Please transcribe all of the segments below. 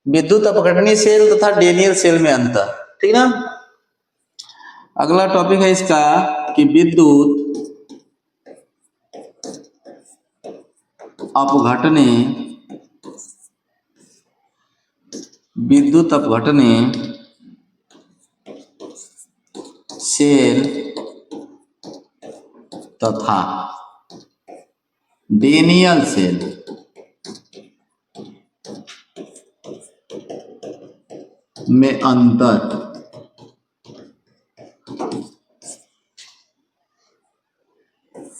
विद्युत अपघटनीय सेल तथा Daniel cell में अंतर, ठीक ना। अगला टॉपिक है इसका कि विद्युत अपघटनीय सेल तथा डेनियल सेल में अंतर।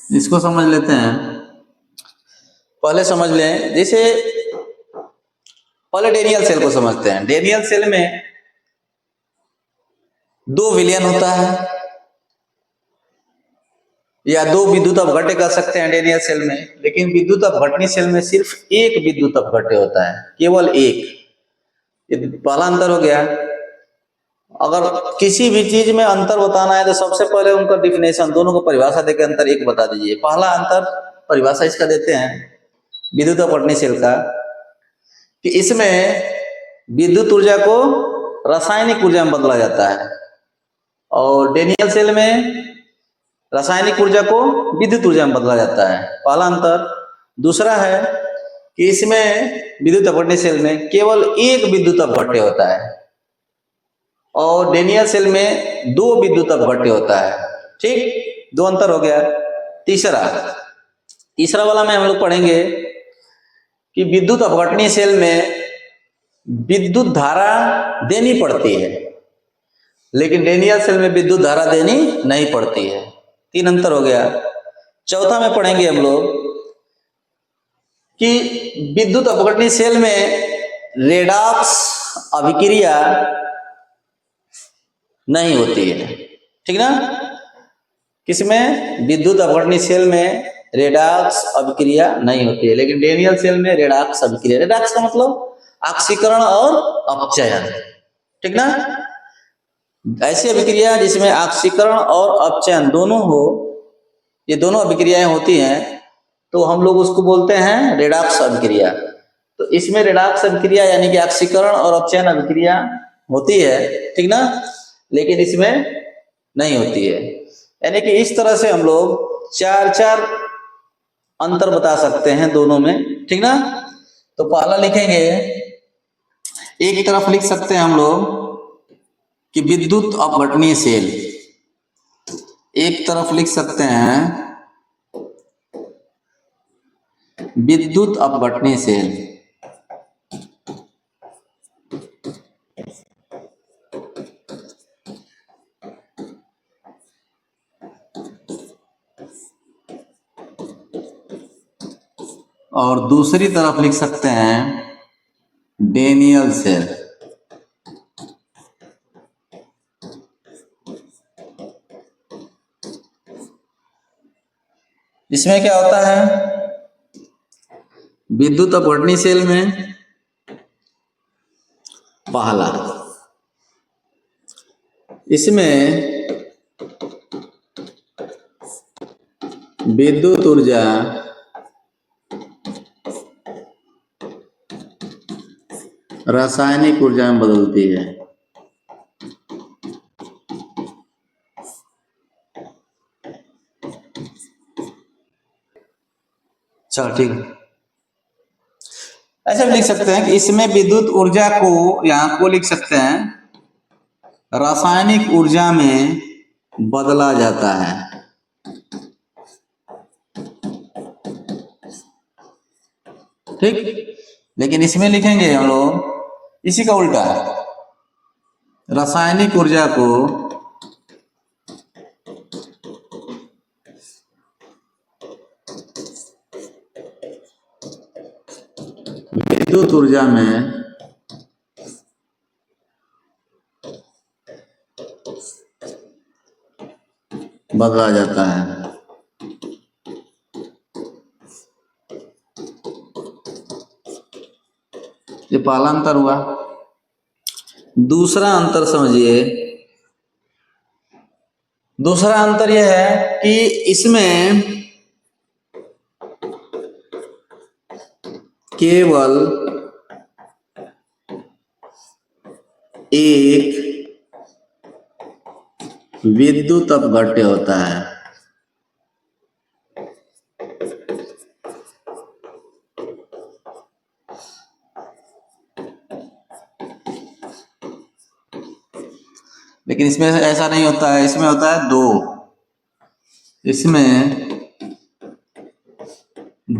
इसको समझ लेते हैं। पहले समझ लें, जैसे पहले डेनियल सेल को समझते हैं। डेनियल सेल में दो विलयन होता है या दो विद्युत अपघट्य कर सकते हैं डेनियल सेल में, लेकिन विद्युत अपघटनीय सेल में सिर्फ एक विद्युत अपघट्य होता है, केवल एक। ये पहला अंतर हो गया। अगर किसी भी चीज में अंतर बताना है तो सबसे पहले उनका डिफिनेशन, दोनों को परिभाषा देकर अंतर एक बता दीजिए। पहला अंतर परिभाषा इसका देते हैं विद्युत अपघटनीय सेल का, कि इसमें विद्युत ऊर्जा को रासायनिक ऊर्जा में बदला जाता है और डेनियल सेल में रासायनिक ऊर्जा को विद्युत ऊर्जा में बदला जाता है। पहला अंतर। दूसरा है कि इसमें विद्युत अपघटनीय सेल में केवल एक विद्युत अपघट्य होता है और डेनियल सेल में दो विद्युत अपघट्य होता है। ठीक, दो अंतर हो गया। तीसरा वाला में हम लोग पढ़ेंगे कि विद्युत अपघटनीय सेल में विद्युत धारा देनी पड़ती है, लेकिन डेनियल सेल में विद्युत धारा देनी नहीं पड़ती है। तीन अंतर हो गया। चौथा में पढ़ेंगे हम लोग कि विद्युत अपघटनीय सेल में रेडॉक्स अभिक्रिया नहीं होती है, ठीक ना। किसमें? विद्युत अपघटनीय सेल में रेडॉक्स अभिक्रिया नहीं होती है, लेकिन डेनियल सेल में रेडॉक्स अभिक्रिया। रेडॉक्स का मतलब ऑक्सीकरण और अपचयन, ठीक ना। ऐसी अभिक्रिया जिसमें ऑक्सीकरण और अपचयन दोनों हो, ये दोनों अभिक्रियाएं होती हैं, तो हम लोग उसको बोलते हैं रेडॉक्स अभिक्रिया। तो इसमें रेडॉक्स अभिक्रिया यानी कि ऑक्सीकरण और अपचयन अभिक्रिया होती है, ठीक ना, लेकिन इसमें नहीं होती है। यानी कि इस तरह से हम लोग चार अंतर बता सकते हैं दोनों में, ठीक ना। तो पहला लिखेंगे, एक तरफ लिख सकते हैं हम लोग कि विद्युत अपघटनीय सेल, एक तरफ लिख सकते हैं विद्युत अपघटनीय सेल, और दूसरी तरफ लिख सकते हैं डेनियल सेल। इसमें क्या होता है? विद्युत अपघटनीय सेल में पहला, इसमें विद्युत ऊर्जा रासायनिक ऊर्जा में बदलती है। चलो ठीक है, ऐसा भी लिख सकते हैं कि इसमें विद्युत ऊर्जा को, यहां को लिख सकते हैं रासायनिक ऊर्जा में बदला जाता है। ठीक, लेकिन इसमें लिखेंगे हम लोग इसी का उल्टा, रासायनिक ऊर्जा को विद्युत ऊर्जा में बदला जाता है। ये पहला अंतर हुआ। दूसरा अंतर समझिए, दूसरा अंतर यह है कि इसमें केवल एक विद्युत अपघट्य होता है। लेकिन इसमें ऐसा नहीं होता है, इसमें होता है दो, इसमें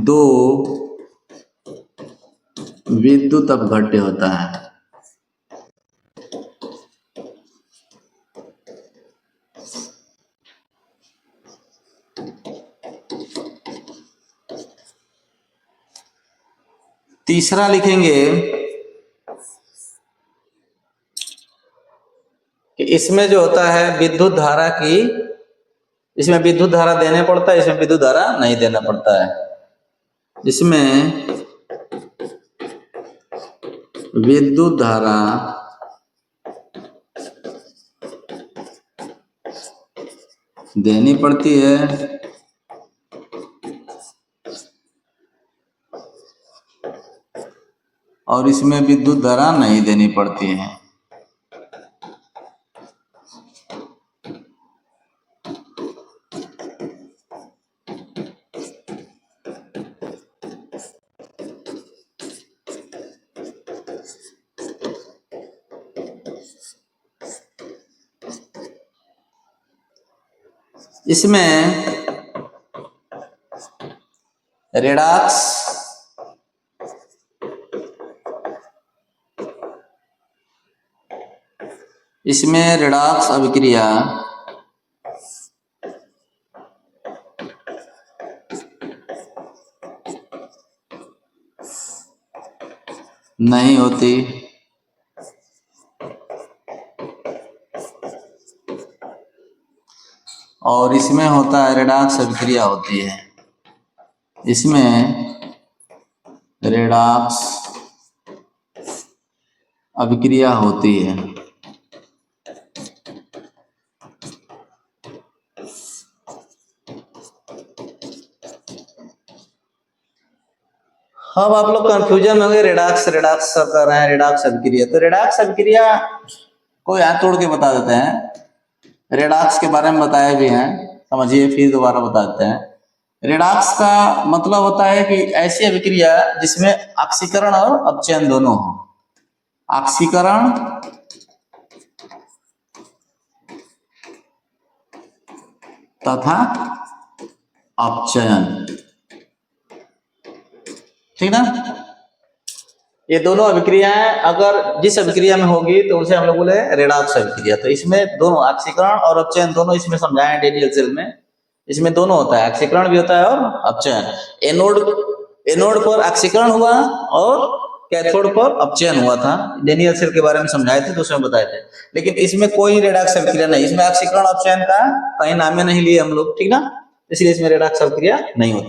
दो विद्युत अपघट्य होता है। तीसरा लिखेंगे कि इसमें जो होता है विद्युत धारा की, इसमें विद्युत धारा देने पड़ता है, इसमें विद्युत धारा नहीं देना पड़ता है। इसमें विद्युत धारा देनी पड़ती है और इसमें विद्युत धारा नहीं देनी पड़ती है। इसमें रेडॉक्स अभिक्रिया नहीं होती, और इसमें होता है रेडॉक्स अभिक्रिया होती है। इसमें रेडॉक्स अभिक्रिया होती है। अब आप लोग कंफ्यूजन होंगे, रेडॉक्स कर रहे हैं, रेडॉक्स अभिक्रिया। तो रेडॉक्स अभिक्रिया को यहाँ तोड़ के बता देते हैं। रेडॉक्स के बारे में बताया भी है, समझिए, फिर दोबारा बता देते हैं। रेडॉक्स का मतलब होता है कि ऐसी अभिक्रिया जिसमें ऑक्सीकरण और अपचयन दोनों हो। ऑक्सीकरण तथा अपचयन, ठीक ना। ये दोनों अभिक्रियाएं अगर जिस अभिक्रिया में होगी तो उसे हम लोग बोले रेडॉक्स अभिक्रिया। तो इसमें दोनों ऑक्सीकरण और अपचयन दोनों इसमें समझाए हैं डेनियल सेल में। इसमें दोनों होता है, ऑक्सीकरण भी होता है और अपचयन। एनोड पर ऑक्सीकरण हुआ और कैथोड पर अपचयन हुआ था। डेनियल सेल के बारे में समझाए थे तो उसमें बताए थे। लेकिन इसमें कोई रेडॉक्स अभिक्रिया नहीं, इसमें ऑक्सीकरण अपचयन का कहीं नामे नहीं लिए हम लोग, ठीक ना। इसलिए इसमें रेडॉक्स अभिक्रिया नहीं होती।